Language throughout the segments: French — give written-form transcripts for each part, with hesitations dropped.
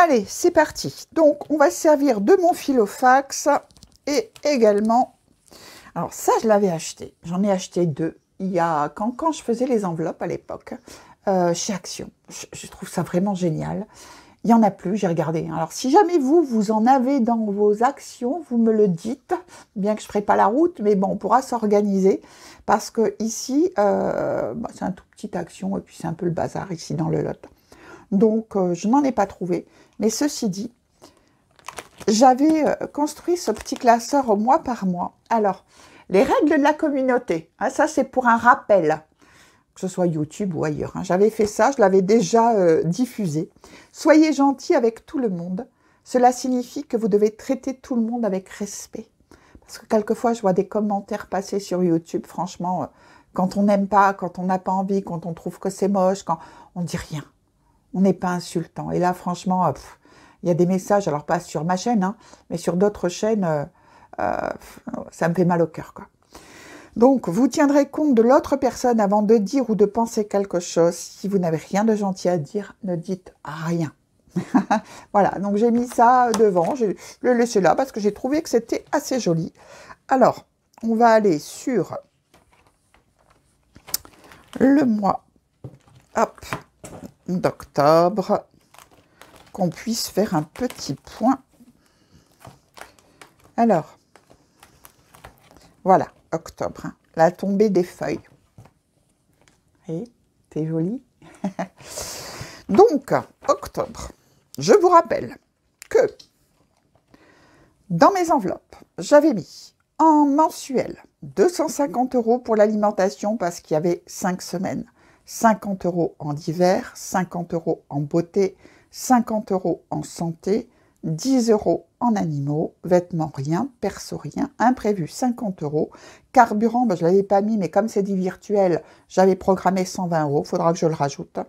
Allez, c'est parti. Donc, on va se servir de mon Filofax et également... Alors ça, je l'avais acheté. J'en ai acheté deux. Il y a quand je faisais les enveloppes à l'époque, chez Action. Je trouve ça vraiment génial. Il n'y en a plus, j'ai regardé. Alors, si jamais vous en avez dans vos actions, vous me le dites, bien que je ne ferai pas la route, mais bon, on pourra s'organiser, parce que ici, c'est un tout petit Action, et puis c'est un peu le bazar ici dans le Lot. Donc, je n'en ai pas trouvé. Mais ceci dit, j'avais construit ce petit classeur au mois par mois. Alors, les règles de la communauté, hein, ça c'est pour un rappel, que ce soit YouTube ou ailleurs. Hein. J'avais fait ça, je l'avais déjà diffusé. Soyez gentils avec tout le monde. Cela signifie que vous devez traiter tout le monde avec respect. Parce que quelquefois, je vois des commentaires passer sur YouTube, franchement, quand on n'aime pas, quand on n'a pas envie, quand on trouve que c'est moche, quand on dit rien. On n'est pas insultant. Et là, franchement, il y a des messages, alors pas sur ma chaîne, hein, mais sur d'autres chaînes, ça me fait mal au cœur, quoi. Donc, vous tiendrez compte de l'autre personne avant de dire ou de penser quelque chose. Si vous n'avez rien de gentil à dire, ne dites rien. Voilà, donc j'ai mis ça devant, je le laissé là parce que j'ai trouvé que c'était assez joli. Alors, on va aller sur le mois d'octobre, qu'on puisse faire un petit point. Alors, voilà, octobre, hein, la tombée des feuilles. Et c'est joli. Donc, octobre, je vous rappelle que dans mes enveloppes, j'avais mis en mensuel 250 € pour l'alimentation parce qu'il y avait 5 semaines. 50 € en hiver, 50 € en beauté, 50 € en santé, 10 € en animaux, vêtements rien, perso rien, imprévu 50 €, carburant, je ne l'avais pas mis, mais comme c'est dit virtuel, j'avais programmé 120 €, il faudra que je le rajoute.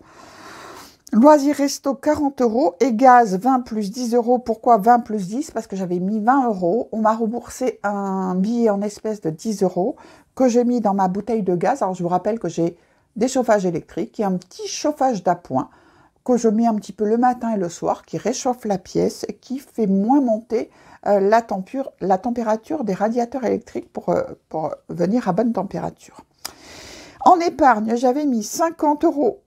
Loisirs resto 40 € et gaz 20 plus 10 €. Pourquoi 20 plus 10? Parce que j'avais mis 20 €. On m'a remboursé un billet en espèces de 10 € que j'ai mis dans ma bouteille de gaz. Alors je vous rappelle que j'ai des chauffages électriques et un petit chauffage d'appoint que je mets un petit peu le matin et le soir, qui réchauffe la pièce et qui fait moins monter la température des radiateurs électriques pour venir à bonne température. En épargne, j'avais mis 50 €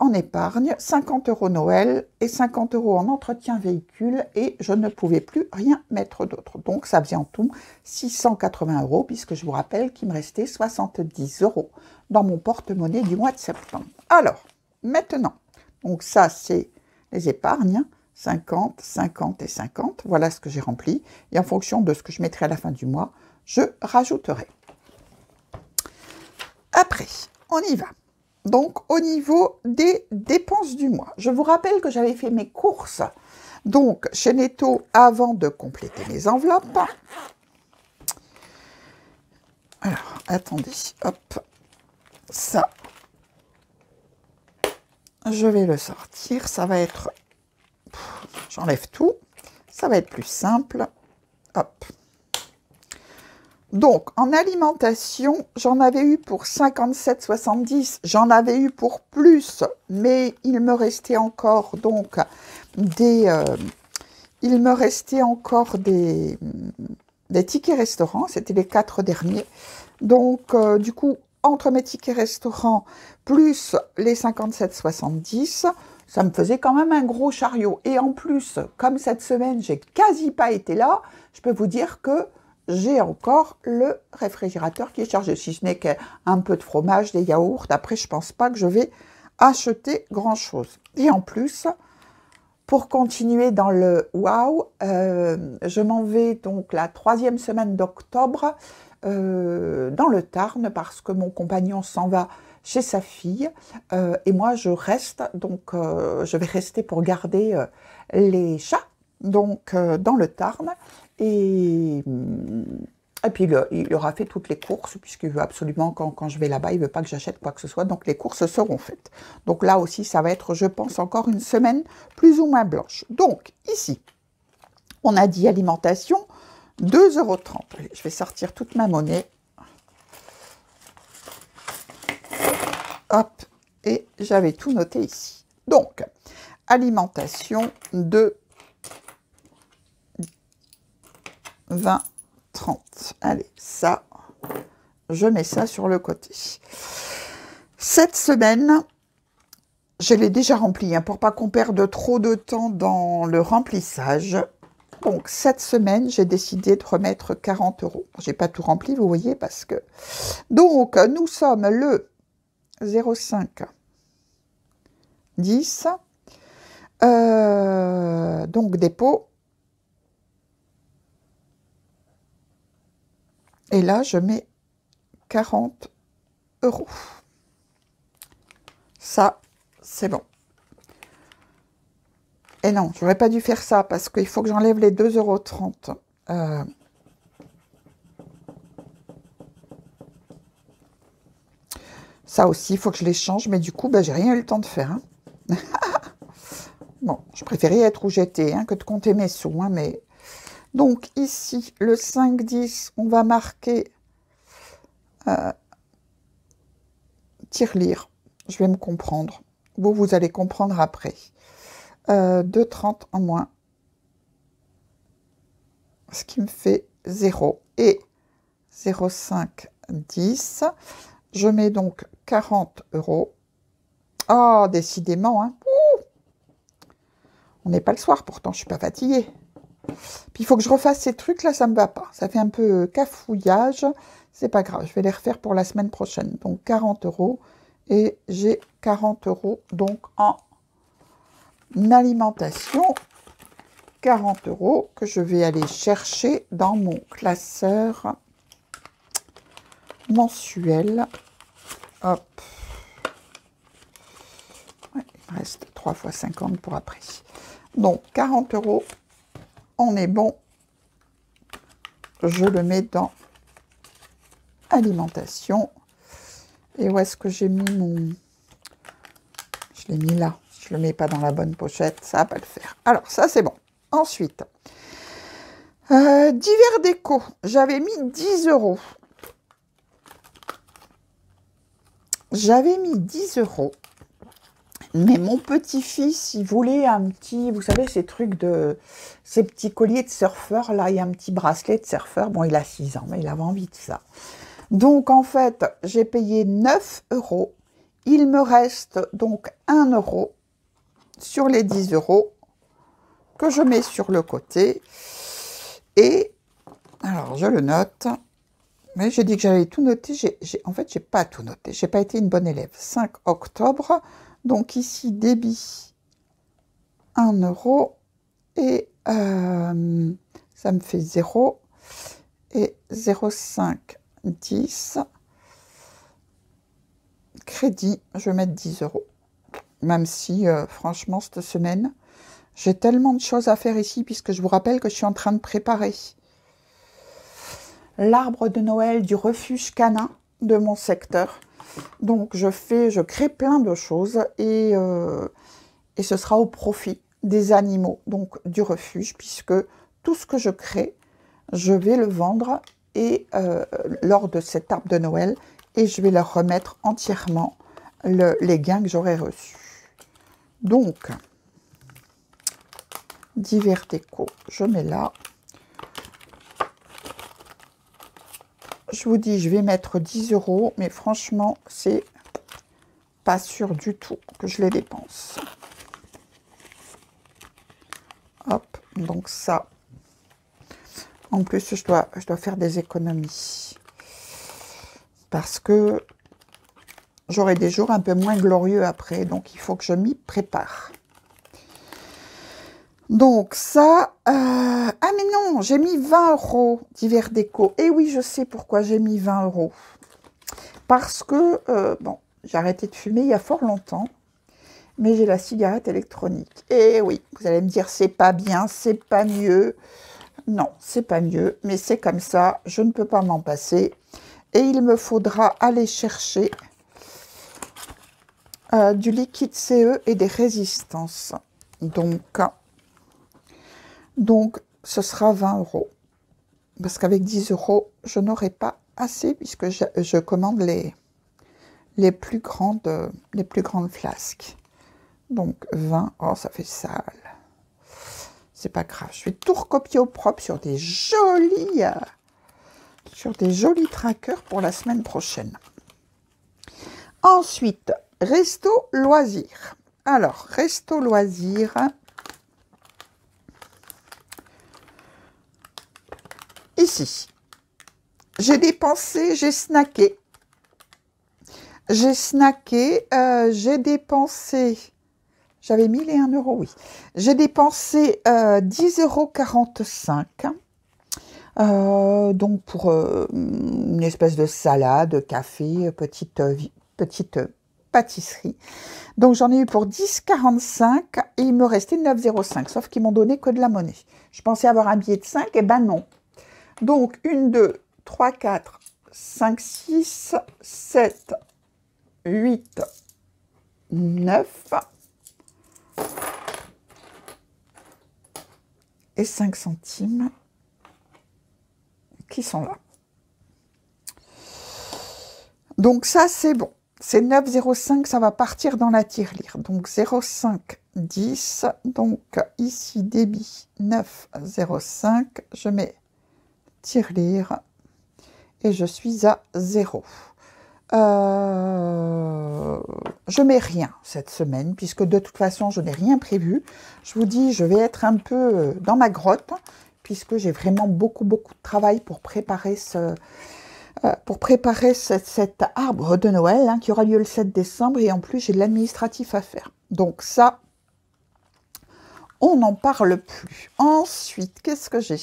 en épargne, 50 € Noël et 50 € en entretien véhicule et je ne pouvais plus rien mettre d'autre. Donc ça faisait en tout 680 € puisque je vous rappelle qu'il me restait 70 € dans mon porte-monnaie du mois de septembre. Alors, maintenant, donc ça c'est les épargnes, 50, 50 et 50, voilà ce que j'ai rempli. Et en fonction de ce que je mettrai à la fin du mois, je rajouterai. Après, on y va. Donc, au niveau des dépenses du mois, je vous rappelle que j'avais fait mes courses donc chez Netto avant de compléter mes enveloppes. Alors, attendez, hop, ça, je vais le sortir, ça va être, j'enlève tout, ça va être plus simple, hop. Donc, en alimentation, j'en avais eu pour 57,70, j'en avais eu pour plus, mais il me restait encore donc des tickets restaurants, c'était les 4 derniers. Donc, du coup, entre mes tickets restaurants plus les 57,70, ça me faisait quand même un gros chariot. Et en plus, comme cette semaine, j'ai quasi pas été là, je peux vous dire que j'ai encore le réfrigérateur qui est chargé, si ce n'est qu'un peu de fromage, des yaourts. Après, je ne pense pas que je vais acheter grand-chose. Et en plus, pour continuer dans le waouh, je m'en vais donc la 3e semaine d'octobre dans le Tarn parce que mon compagnon s'en va chez sa fille et moi je reste, donc je vais rester pour garder les chats donc dans le Tarn. Et puis, il aura fait toutes les courses, puisqu'il veut absolument, quand je vais là-bas, il ne veut pas que j'achète quoi que ce soit, donc les courses seront faites. Donc là aussi, ça va être, je pense, encore une semaine plus ou moins blanche. Donc, ici, on a dit alimentation, 2,30 €. Je vais sortir toute ma monnaie. Hop, et j'avais tout noté ici. Donc, alimentation, 2,30 20, 30. Allez, ça, je mets ça sur le côté. Cette semaine, je l'ai déjà rempli, hein, pour pas qu'on perde trop de temps dans le remplissage. Donc, cette semaine, j'ai décidé de remettre 40 €. J'ai pas tout rempli, vous voyez, parce que... Donc, nous sommes le 05 10. Donc, dépôt. Et là, je mets 40 €. Ça, c'est bon. Et non, j'aurais pas dû faire ça parce qu'il faut que j'enlève les 2,30 €. Ça aussi, il faut que je les change, mais du coup, ben, j'ai rien eu le temps de faire. Hein. Bon, je préférais être où j'étais hein, que de compter mes sous. Hein, mais... Donc ici, le 5-10, on va marquer tirelire. Je vais me comprendre. Vous allez comprendre après. 2,30 en moins. Ce qui me fait 0. Et 0,5, 10. Je mets donc 40 €. Oh, décidément, hein. On n'est pas le soir, pourtant, je suis pas fatiguée. Puis, il faut que je refasse ces trucs-là, ça me va pas. Ça fait un peu cafouillage. C'est pas grave, je vais les refaire pour la semaine prochaine. Donc, 40 €. Et j'ai 40 € donc en alimentation. 40 € que je vais aller chercher dans mon classeur mensuel. Hop. Ouais, il me reste 3 fois 50 pour après. Donc, 40 €, on est bon. Je le mets dans alimentation. Et où est-ce que j'ai mis mon... Je l'ai mis là. Je ne le mets pas dans la bonne pochette. Ça ne va pas le faire. Alors, ça, c'est bon. Ensuite, divers déco. J'avais mis 10 €. J'avais mis 10 €. Mais mon petit-fils, il voulait un petit, vous savez, ces trucs de, ces petits colliers de surfeur, là, il y a un petit bracelet de surfeur. Bon, il a 6 ans, mais il avait envie de ça. Donc, en fait, j'ai payé 9 €. Il me reste donc 1 € sur les 10 € que je mets sur le côté. Et, alors, je le note. Mais j'ai dit que j'allais tout noter. En fait, j'ai pas tout noté. J'ai pas été une bonne élève. 5 octobre. Donc ici, débit 1 € et ça me fait 0 et 0,5, 10. Crédit, je vais mettre 10 €. Même si, franchement, cette semaine, j'ai tellement de choses à faire ici puisque je vous rappelle que je suis en train de préparer l'arbre de Noël du refuge canin de mon secteur. Donc, je crée plein de choses et ce sera au profit des animaux, donc du refuge, puisque tout ce que je crée, je vais le vendre et lors de cet arbre de Noël et je vais leur remettre entièrement les gains que j'aurai reçus. Donc, divers déco, je mets là. Je vous dis, je vais mettre 10 €, mais franchement, c'est pas sûr du tout que je les dépense. Hop, donc ça. En plus, je dois faire des économies. Parce que j'aurai des jours un peu moins glorieux après, donc il faut que je m'y prépare. Donc ça, ah mais non, j'ai mis 20 € divers déco. Et oui, je sais pourquoi j'ai mis 20 €. Parce que, bon, j'ai arrêté de fumer il y a fort longtemps, mais j'ai la cigarette électronique. Et oui, vous allez me dire, c'est pas bien, c'est pas mieux. Non, c'est pas mieux, mais c'est comme ça, je ne peux pas m'en passer. Et il me faudra aller chercher du liquide CE et des résistances. Donc, ce sera 20 €. Parce qu'avec 10 €, je n'aurai pas assez puisque je commande les plus grandes flasques. Donc, 20, oh, ça fait sale. C'est pas grave. Je vais tout recopier au propre sur des jolis trackers pour la semaine prochaine. Ensuite, resto loisirs. Alors, resto loisirs. Ici, j'ai dépensé, j'ai snacké. J'ai dépensé, j'avais 1001 €, oui. J'ai dépensé 10,45 €. Donc pour une espèce de salade, café, petite pâtisserie. Donc j'en ai eu pour 10,45 € et il me restait 9,05 €, sauf qu'ils m'ont donné que de la monnaie. Je pensais avoir un billet de 5, et ben non. Donc 1, 2, 3, 4, 5, 6, 7, 8, 9 et 5 centimes qui sont là. Donc ça, c'est bon. C'est 9,05, ça va partir dans la tirelire. Donc 0,5, 10. Donc ici, débit 9,05. Je mets tirelire et je suis à 0. Je mets rien cette semaine, puisque de toute façon, je n'ai rien prévu. Je vous dis, je vais être un peu dans ma grotte, puisque j'ai vraiment beaucoup de travail pour préparer cet arbre de Noël, hein, qui aura lieu le 7 décembre, et en plus, j'ai de l'administratif à faire. Donc ça, on n'en parle plus. Ensuite, qu'est-ce que j'ai?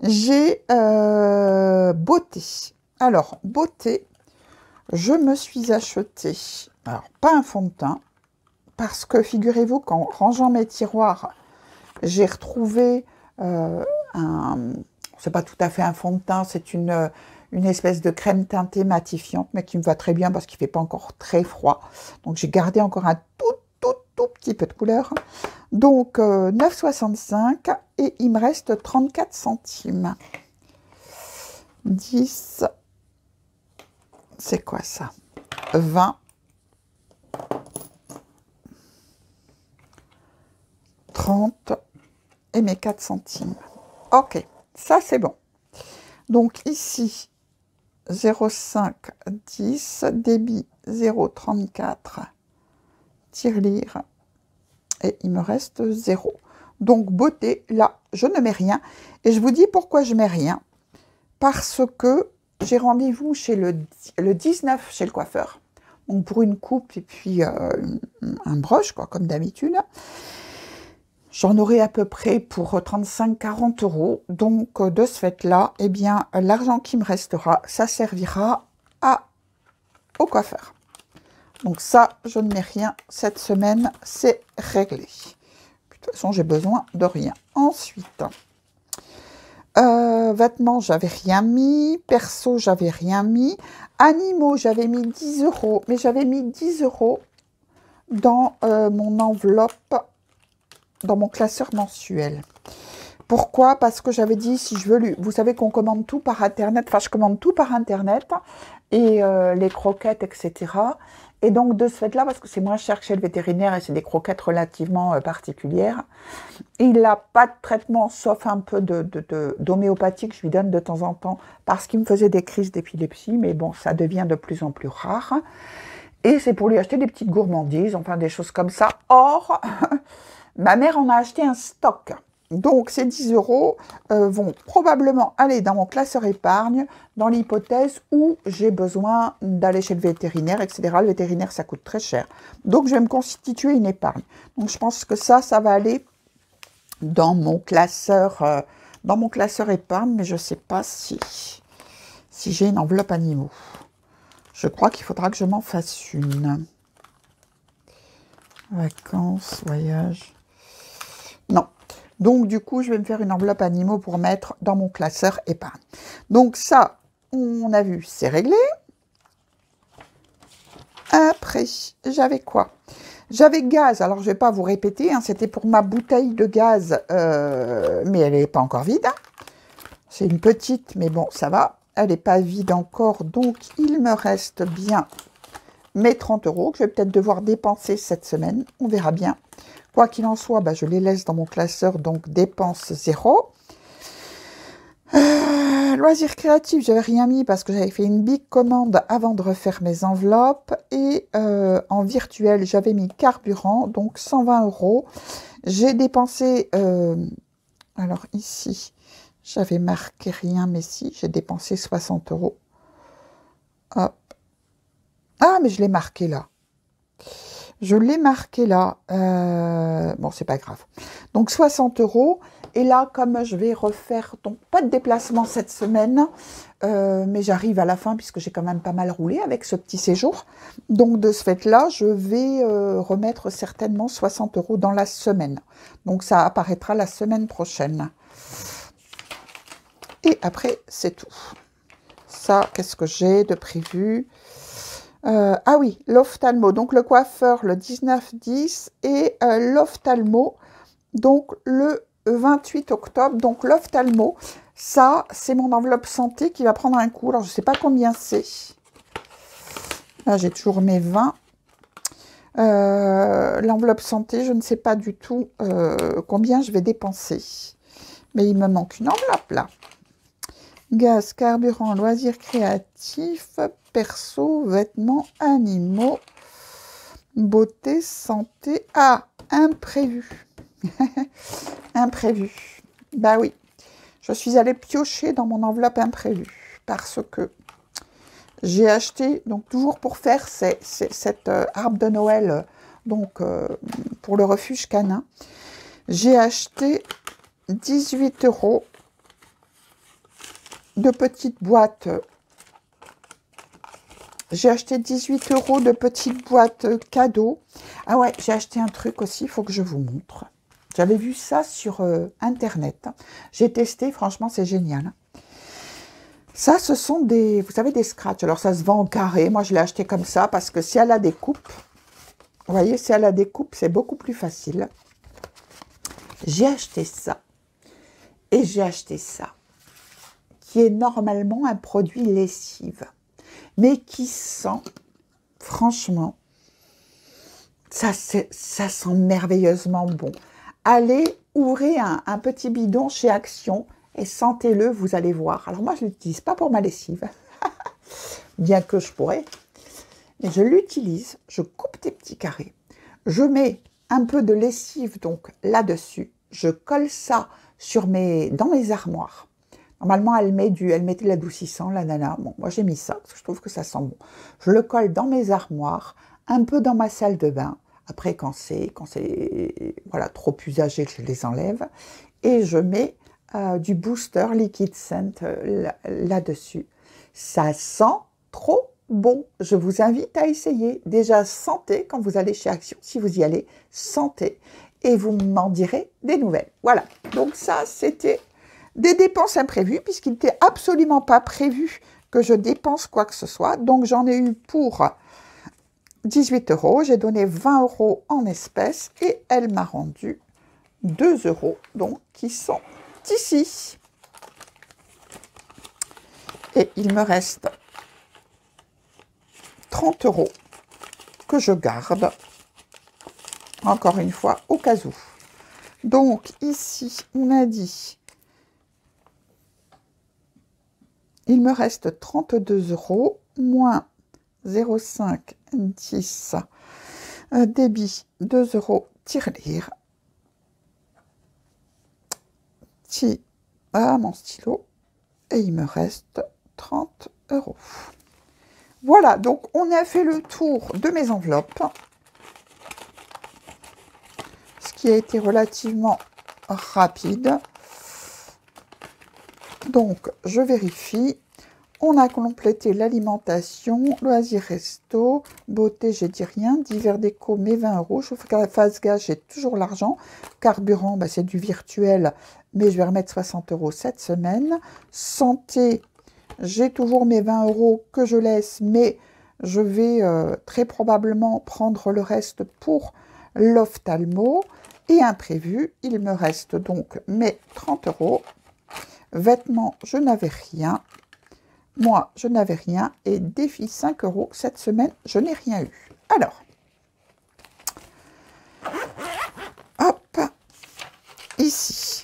J'ai beauté. Alors, beauté, je me suis acheté, alors pas un fond de teint, parce que figurez-vous qu'en rangeant mes tiroirs, j'ai retrouvé c'est pas tout à fait un fond de teint, c'est une espèce de crème teintée matifiante, mais qui me va très bien parce qu'il fait pas encore très froid. Donc j'ai gardé encore un tout petit peu de couleur. Donc 9,65 et il me reste 34 centimes. 10, c'est quoi ça? 20, 30 et mes 4 centimes. Ok, ça c'est bon. Donc ici, 0,5, 10, débit 0,34, tirelire, et il me reste 0. Donc beauté, là, je ne mets rien. Et je vous dis pourquoi je mets rien. Parce que j'ai rendez-vous chez le 19 chez le coiffeur. Donc pour une coupe et puis un broche, quoi, comme d'habitude. J'en aurai à peu près pour 35-40 €. Donc de ce fait-là, eh bien, l'argent qui me restera, ça servira au coiffeur. Donc ça, je ne mets rien cette semaine, c'est réglé. De toute façon, j'ai besoin de rien. Ensuite, vêtements, j'avais rien mis. Perso, j'avais rien mis. Animaux, j'avais mis 10 €. Mais j'avais mis 10 € dans mon enveloppe, dans mon classeur mensuel. Pourquoi? Parce que j'avais dit, si je veux, vous savez qu'on commande tout par Internet. Enfin, je commande tout par Internet. Et les croquettes, etc. Et donc, de ce fait-là, parce que c'est moins cher que chez le vétérinaire et c'est des croquettes relativement particulières, il n'a pas de traitement, sauf un peu d'homéopathie que je lui donne de temps en temps, parce qu'il me faisait des crises d'épilepsie, mais bon, ça devient de plus en plus rare. Et c'est pour lui acheter des petites gourmandises, enfin des choses comme ça. Or, ma mère en a acheté un stock. Donc, ces 10 € vont probablement aller dans mon classeur épargne, dans l'hypothèse où j'ai besoin d'aller chez le vétérinaire, etc. Le vétérinaire, ça coûte très cher. Donc, je vais me constituer une épargne. Donc, je pense que ça va aller dans mon classeur épargne, mais je ne sais pas si j'ai une enveloppe animaux. Je crois qu'il faudra que je m'en fasse une. Vacances, voyage. Non. Donc, du coup, je vais me faire une enveloppe animaux pour mettre dans mon classeur épargne. Donc, ça, on a vu, c'est réglé. Après, j'avais quoi? J'avais gaz. Alors, je ne vais pas vous répéter, hein, c'était pour ma bouteille de gaz, mais elle n'est pas encore vide. Hein. C'est une petite, mais bon, ça va. Elle n'est pas vide encore, donc il me reste bien mes 30 euros que je vais peut-être devoir dépenser cette semaine. On verra bien. Quoi qu'il en soit, bah, je les laisse dans mon classeur, donc dépense 0. Loisirs créatifs, j'avais rien mis parce que j'avais fait une big commande avant de refaire mes enveloppes. Et en virtuel, j'avais mis carburant, donc 120 euros. J'ai dépensé, alors ici, j'avais marqué rien, mais si, j'ai dépensé 60 euros. Hop. Ah, mais je l'ai marqué là. Je l'ai marqué là. Bon, c'est pas grave. Donc 60 euros. Et là, comme je vais refaire, donc pas de déplacement cette semaine, mais j'arrive à la fin puisque j'ai quand même pas mal roulé avec ce petit séjour. Donc de ce fait-là, je vais remettre certainement 60 euros dans la semaine. Donc ça apparaîtra la semaine prochaine. Et après, c'est tout. Ça, qu'est-ce que j'ai de prévu? Ah oui, l'ophtalmo, donc le coiffeur le 19-10 et l'ophtalmo, donc le 28 octobre. Donc l'ophtalmo, ça, c'est mon enveloppe santé qui va prendre un coup. Alors, je ne sais pas combien c'est. Là, j'ai toujours mes 20. L'enveloppe santé, je ne sais pas du tout combien je vais dépenser. Mais il me manque une enveloppe, là. Gaz, carburant, loisirs créatifs, perso, vêtements, animaux, beauté, santé. Ah, imprévu. Imprévu. Bah oui, je suis allée piocher dans mon enveloppe imprévu parce que j'ai acheté, donc toujours pour faire cette arbre de Noël, donc pour le refuge canin, j'ai acheté 18 euros de petites boîtes. J'ai acheté 18 euros de petites boîtes cadeaux. Ah ouais, j'ai acheté un truc aussi, il faut que je vous montre. J'avais vu ça sur Internet. J'ai testé, franchement, c'est génial. Ça, ce sont des, vous savez, des scratchs. Alors, ça se vend en carré. Moi, je l'ai acheté comme ça parce que si elle a des coupes, vous voyez, si elle a des coupes, c'est beaucoup plus facile. J'ai acheté ça. Et j'ai acheté ça, qui est normalement un produit lessive, mais qui sent, franchement, ça sent merveilleusement bon. Allez, ouvrez un petit bidon chez Action et sentez-le, vous allez voir. Alors moi, je ne l'utilise pas pour ma lessive, bien que je pourrais, mais je l'utilise, je coupe des petits carrés, je mets un peu de lessive donc là-dessus, je colle ça dans mes armoires. Normalement, elle mettait l'adoucissant, la nana. Bon, moi, j'ai mis ça, parce que je trouve que ça sent bon. Je le colle dans mes armoires, un peu dans ma salle de bain. Après, quand c'est voilà, trop usagé, je les enlève. Et je mets du booster liquid scent là-dessus. Ça sent trop bon. Je vous invite à essayer. Déjà, sentez quand vous allez chez Action. Si vous y allez, sentez. Et vous m'en direz des nouvelles. Voilà. Donc ça, c'était des dépenses imprévues, puisqu'il n'était absolument pas prévu que je dépense quoi que ce soit. Donc, j'en ai eu pour 18 euros. J'ai donné 20 euros en espèces et elle m'a rendu 2 euros, donc, qui sont ici. Et il me reste 30 euros que je garde, encore une fois, au cas où. Donc, ici, on a dit... Il me reste 32 euros, moins 0,5, 10, débit 2 euros, tirelire. Mon stylo, et il me reste 30 euros. Voilà, donc on a fait le tour de mes enveloppes, ce qui a été relativement rapide. Donc, je vérifie. On a complété l'alimentation, loisirs resto, beauté, j'ai dit rien, divers déco, mes 20 euros. Chauffe-face gaz, j'ai toujours l'argent. Carburant, bah, c'est du virtuel, mais je vais remettre 60 euros cette semaine. Santé, j'ai toujours mes 20 euros que je laisse, mais je vais très probablement prendre le reste pour l'ophtalmo. Et imprévu, il me reste donc mes 30 euros. Vêtements, je n'avais rien. moi, je n'avais rien. Et défi 5 euros, cette semaine, je n'ai rien eu. Alors, hop, ici.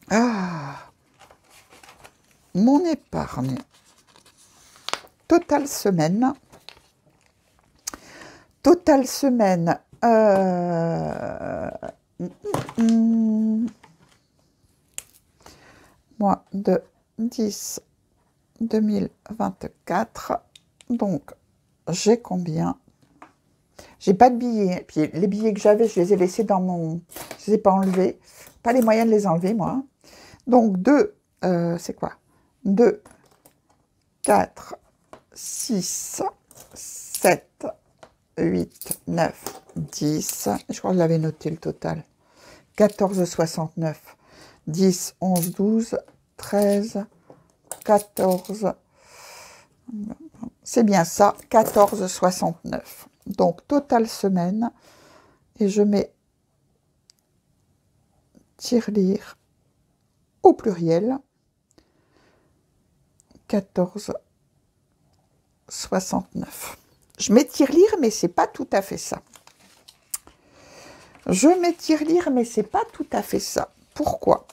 Ah, mon épargne. Totale semaine. Totale semaine. Mois de 10 2024. Donc, j'ai combien? J'ai pas de billets. Puis les billets que j'avais, je les ai laissés dans mon... Je les ai pas enlevés. Pas les moyens de les enlever, moi. Donc, 2, c'est quoi? 2, 4, 6, 7, 8, 9, 10. Je crois que je l'avais noté le total. 14,69. 10, 11, 12, 13, 14. C'est bien ça, 14,69. Donc, totale semaine. Et je mets tirelire au pluriel. 14,69. Je mets tirelire, mais c'est pas tout à fait ça. Je mets tirelire, mais c'est pas tout à fait ça. Pourquoi?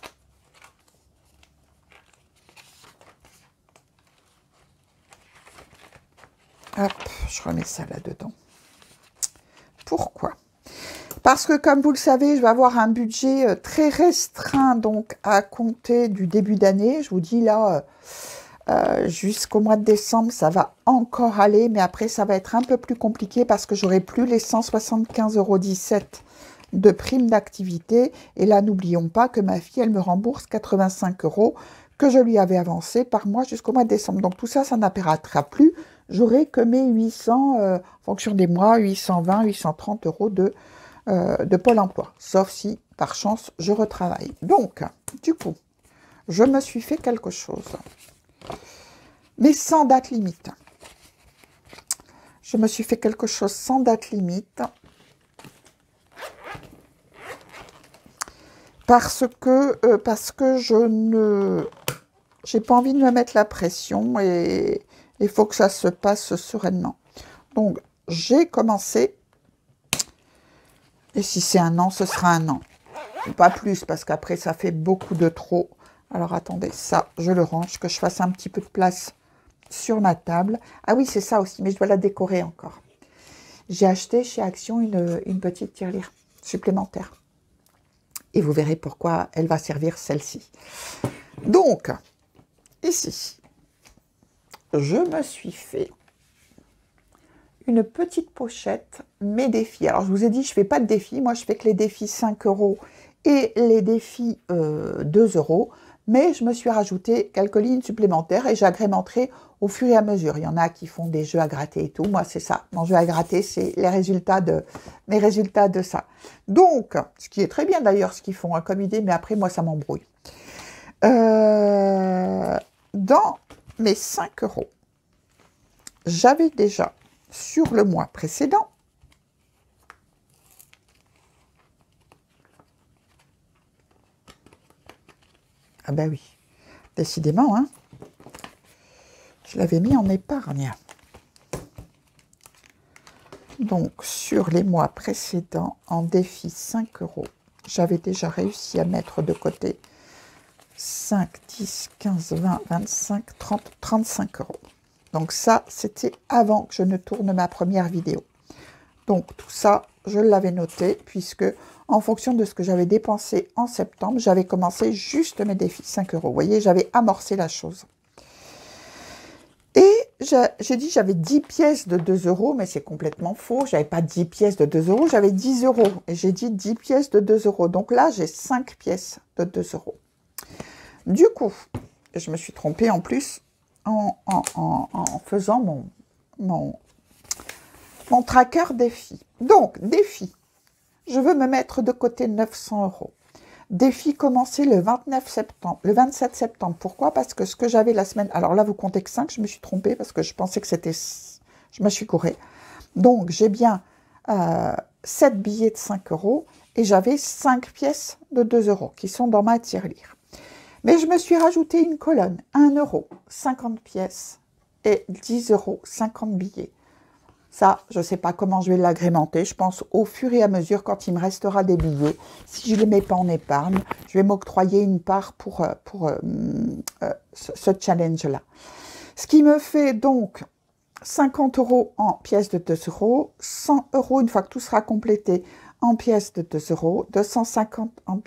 Hop, je remets ça là-dedans. Pourquoi? Parce que, comme vous le savez, je vais avoir un budget très restreint, donc à compter du début d'année. Je vous dis là, jusqu'au mois de décembre, ça va encore aller, mais après, ça va être un peu plus compliqué parce que j'aurai plus les 175,17 € de prime d'activité. Et là, n'oublions pas que ma fille, elle me rembourse 85 € que je lui avais avancé par mois jusqu'au mois de décembre. Donc, tout ça, ça n'apparaîtra plus. J'aurai que mes 800, en fonction des mois, 820, 830 € de Pôle emploi. Sauf si, par chance, je retravaille. Donc, du coup, je me suis fait quelque chose. Mais sans date limite. Je me suis fait quelque chose sans date limite. Parce que j'ai pas envie de me mettre la pression et il faut que ça se passe sereinement. Donc, j'ai commencé. Et si c'est un an, ce sera un an. Pas plus, parce qu'après, ça fait beaucoup de trop. Alors, attendez, ça, je le range, que je fasse un petit peu de place sur ma table. Ah oui, c'est ça aussi, mais je dois la décorer encore. J'ai acheté chez Action une petite tirelire supplémentaire. Et vous verrez pourquoi elle va servir celle-ci. Donc, ici, je me suis fait une petite pochette, mes défis. Alors, je vous ai dit, je ne fais pas de défis. Moi, je fais que les défis 5 € et les défis 2 €. Mais je me suis rajouté quelques lignes supplémentaires et j'agrémenterai au fur et à mesure. Il y en a qui font des jeux à gratter et tout. Moi, c'est ça. Mon jeu à gratter, c'est mes résultats de ça. Donc, ce qui est très bien d'ailleurs, ce qu'ils font comme idée, mais après, moi, ça m'embrouille. Dans mes 5 €, j'avais déjà, sur le mois précédent, ah ben oui, décidément, hein, je l'avais mis en épargne. Donc, sur les mois précédents, en défi 5 €, j'avais déjà réussi à mettre de côté 5, 10, 15, 20, 25, 30, 35 €. Donc ça, c'était avant que je ne tourne ma première vidéo. Donc tout ça, je l'avais noté, puisque en fonction de ce que j'avais dépensé en septembre, j'avais commencé juste mes défis 5 €. Vous voyez, j'avais amorcé la chose. Et j'ai dit j'avais 10 pièces de 2 €, mais c'est complètement faux. J'avais pas 10 pièces de 2 €, j'avais 10 €. Et j'ai dit 10 pièces de 2 €. Donc là, j'ai 5 pièces de 2 €. Du coup, je me suis trompée en plus en faisant mon tracker défi. Donc, défi. Je veux me mettre de côté 900 €. Défi commencé le 29 septembre, le 27 septembre. Pourquoi? Parce que ce que j'avais la semaine... Alors là, vous comptez que 5, je me suis trompée parce que je pensais que c'était... Je me suis courée. Donc, j'ai bien 7 billets de 5 € et j'avais 5 pièces de 2 € qui sont dans ma tirelire. Mais je me suis rajouté une colonne, 1 €, 50 pièces et 10 €, 50 billets. Ça, je ne sais pas comment je vais l'agrémenter. Je pense au fur et à mesure, quand il me restera des billets, si je ne les mets pas en épargne, je vais m'octroyer une part pour ce challenge-là. Ce qui me fait donc 50 € en pièces de 2 €, 100 € une fois que tout sera complété en pièces de 2 €, 250 en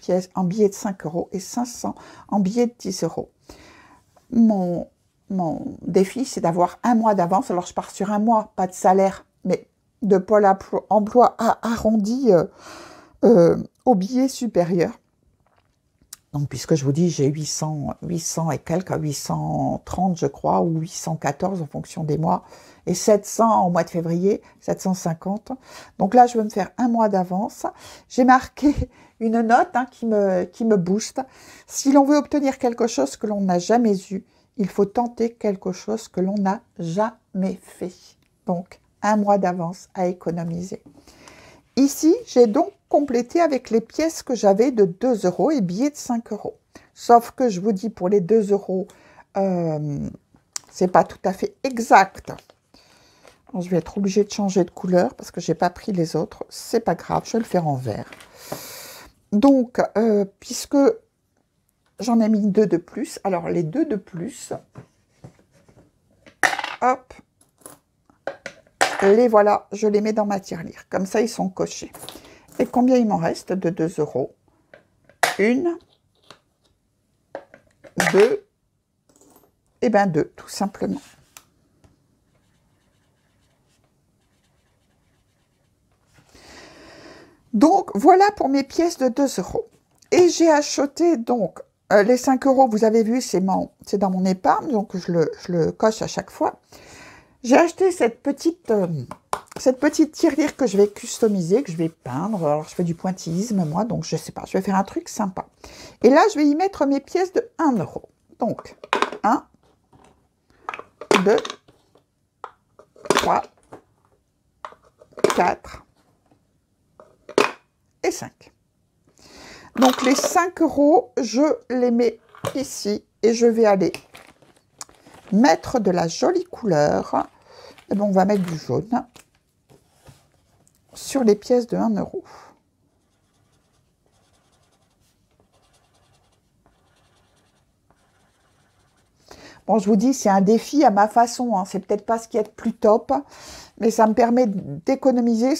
billets de 5 € et 500 en billets de 10 €. Mon défi, c'est d'avoir un mois d'avance. Alors, je pars sur un mois, pas de salaire, mais de Pôle emploi arrondi au billet supérieur. Donc, puisque je vous dis, j'ai 800 et quelques, 830, je crois, ou 814 en fonction des mois, et 700 au mois de février, 750. Donc là, je vais me faire un mois d'avance. J'ai marqué une note qui me booste. Si l'on veut obtenir quelque chose que l'on n'a jamais eu, il faut tenter quelque chose que l'on n'a jamais fait. Donc, un mois d'avance à économiser. Ici, j'ai donc complété avec les pièces que j'avais de 2 € et billets de 5 €. Sauf que je vous dis, pour les 2 €, c'est pas tout à fait exact. Alors, je vais être obligée de changer de couleur parce que j'ai pas pris les autres. C'est pas grave, je vais le faire en vert. Donc, puisque j'en ai mis 2 de plus. Alors, les 2 de plus, hop, les voilà, je les mets dans ma tirelire. Comme ça, ils sont cochés. Et combien il m'en reste de 2 €? 1, 2, et bien 2, tout simplement. Donc, voilà pour mes pièces de 2 €. Et j'ai acheté donc les 5 €, vous avez vu, c'est dans mon épargne, donc je le coche à chaque fois. J'ai acheté cette petite tirelire que je vais customiser, que je vais peindre. Alors, je fais du pointillisme, moi, donc je ne sais pas, je vais faire un truc sympa. Et là, je vais y mettre mes pièces de 1 €. Donc, 1, 2, 3, 4 et 5. Donc, les 5 €, je les mets ici et je vais aller mettre de la jolie couleur. Et bon, on va mettre du jaune sur les pièces de 1 €. Bon, je vous dis, c'est un défi à ma façon. Hein. C'est peut-être pas ce qui est le plus top, mais ça me permet d'économiser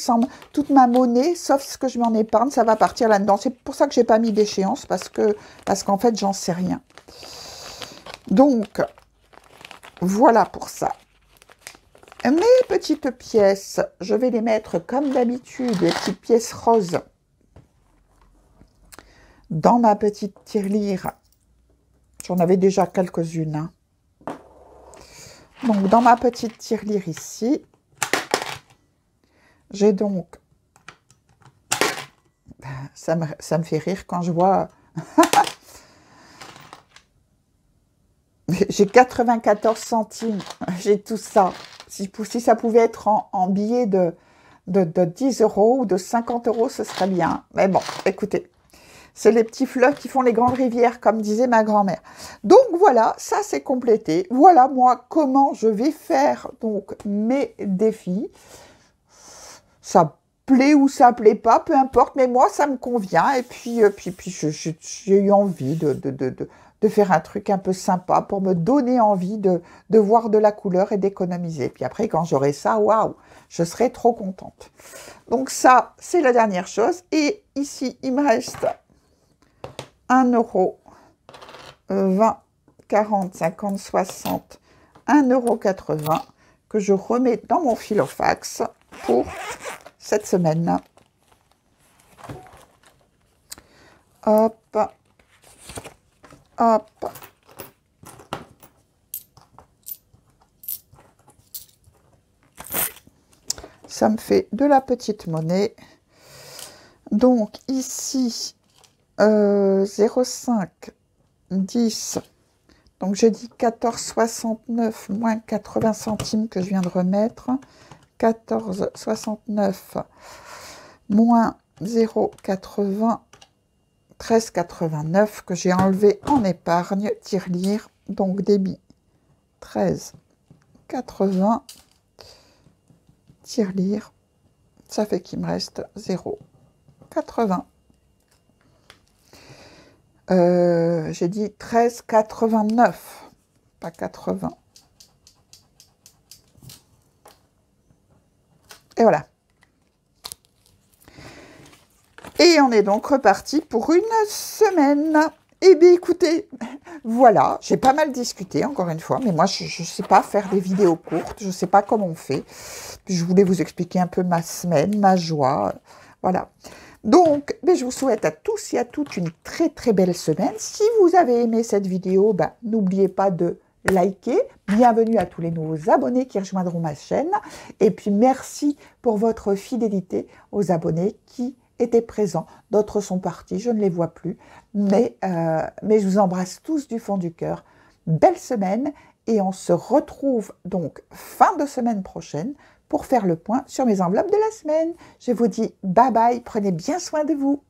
toute ma monnaie, sauf ce que je m'en épargne, ça va partir là-dedans. C'est pour ça que j'ai pas mis d'échéance, parce qu'en fait, j'en sais rien. Donc, voilà pour ça. Mes petites pièces, je vais les mettre comme d'habitude, les petites pièces roses, dans ma petite tirelire. J'en avais déjà quelques-unes. Hein. Donc, dans ma petite tirelire ici, j'ai donc... Ça me fait rire quand je vois... J'ai 94 centimes, j'ai tout ça. Si ça pouvait être en billets de 10 € ou de 50 €, ce serait bien. Mais bon, écoutez, c'est les petits fleuves qui font les grandes rivières, comme disait ma grand-mère. Donc voilà, ça c'est complété. Voilà moi comment je vais faire donc mes défis. Ça plaît ou ça plaît pas, peu importe, mais moi ça me convient. Et puis j'ai eu envie de faire un truc un peu sympa pour me donner envie de voir de la couleur et d'économiser. Puis après, quand j'aurai ça, waouh, je serai trop contente. Donc ça, c'est la dernière chose. Et ici, il me reste 1 €, 20, 40, 50, 60, 1,80 € que je remets dans mon filofax pour cette semaine. Hop. Hop. Ça me fait de la petite monnaie. Donc ici, 0,5, 10. Donc je dis 14,69 moins 80 centimes que je viens de remettre. 14,69 moins 0,80, 13,89 que j'ai enlevé en épargne, tirelire, donc débit 13,80, tirelire, ça fait qu'il me reste 0,80. J'ai dit 13,89, pas 80. Et voilà. Et on est donc reparti pour une semaine. Eh bien, écoutez, voilà, j'ai pas mal discuté, encore une fois, mais moi, je ne sais pas faire des vidéos courtes, je ne sais pas comment on fait. Puis je voulais vous expliquer un peu ma semaine, ma joie, voilà. Donc, ben, je vous souhaite à tous et à toutes une très très belle semaine. Si vous avez aimé cette vidéo, ben, n'oubliez pas de liker. Bienvenue à tous les nouveaux abonnés qui rejoindront ma chaîne. Et puis, merci pour votre fidélité aux abonnés qui étaient présents. D'autres sont partis, je ne les vois plus. Mais je vous embrasse tous du fond du cœur. Belle semaine et on se retrouve donc fin de semaine prochaine pour faire le point sur mes enveloppes de la semaine. Je vous dis bye bye, prenez bien soin de vous.